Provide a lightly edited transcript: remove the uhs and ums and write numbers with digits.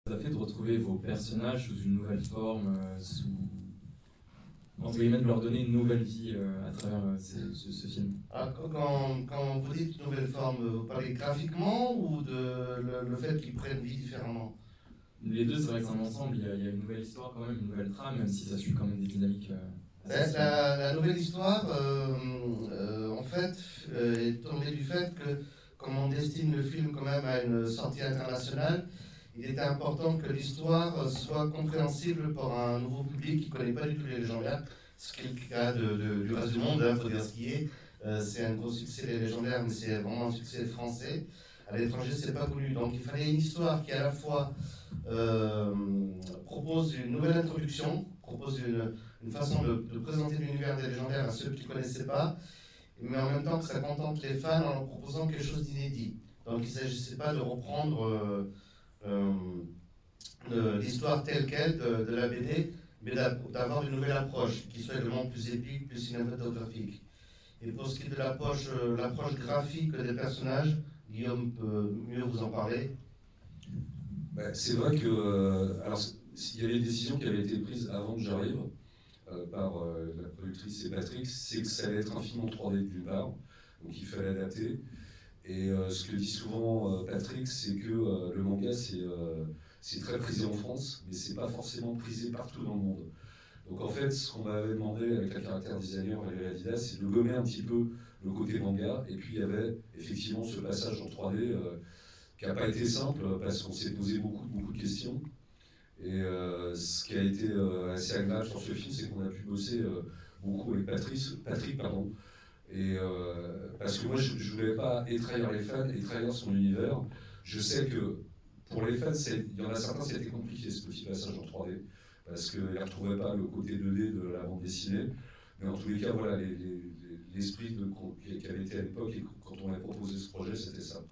Ça a fait de retrouver vos personnages sous une nouvelle forme, entre guillemets, de leur donner une nouvelle vie à travers ce film. Ah, quand vous dites nouvelle forme, vous parlez graphiquement ou le fait qu'ils prennent vie différemment? Les deux, c'est vrai que c'est un ensemble, il y a une nouvelle histoire quand même, une nouvelle trame, même si ça suit quand même des dynamiques assez similaires. La nouvelle histoire, en fait, est tombée du fait que, comme on destine le film quand même à une sortie internationale, il était important que l'histoire soit compréhensible pour un nouveau public qui ne connaît pas du tout les légendaires, ce qui est le cas du reste du monde, il faut dire ce qui est. C'est un gros succès les légendaires, mais c'est vraiment un succès français. À l'étranger, c'est pas connu. Donc il fallait une histoire qui à la fois propose une nouvelle introduction, propose une façon de présenter l'univers des légendaires à ceux qui ne connaissaient pas, mais en même temps que ça contente les fans en leur proposant quelque chose d'inédit. Donc il ne s'agissait pas de reprendre l'histoire telle qu'elle de la BD, mais d'avoir une nouvelle approche qui soit également plus épique, plus cinématographique. Et pour ce qui est de l'approche graphique des personnages, Guillaume peut mieux vous en parler. C'est vrai que alors il y avait des décisions qui avaient été prises avant que j'arrive par la productrice et Patrick, c'est que ça allait être un film en 3D d'une part, donc il fallait adapter. Et ce que dit souvent Patrick, c'est que le manga c'est très prisé en France, mais c'est pas forcément prisé partout dans le monde. Donc en fait, ce qu'on m'avait demandé avec la caractère designer Valérie Adidas, c'est de gommer un petit peu le côté manga. Et puis il y avait effectivement ce passage en 3D qui n'a pas été simple parce qu'on s'est posé beaucoup de questions. Et ce qui a été assez agréable sur ce film, c'est qu'on a pu bosser beaucoup avec Patrick, pardon. Et parce que moi, je ne voulais pas trahir les fans et trahir son univers. Je sais que pour les fans, il y en a certains, c'était compliqué ce petit passage en 3D parce qu'ils ne retrouvaient pas le côté 2D de la bande dessinée. Mais en tous les cas, voilà, l'esprit qui avait été à l'époque et quand on a proposé ce projet, c'était ça.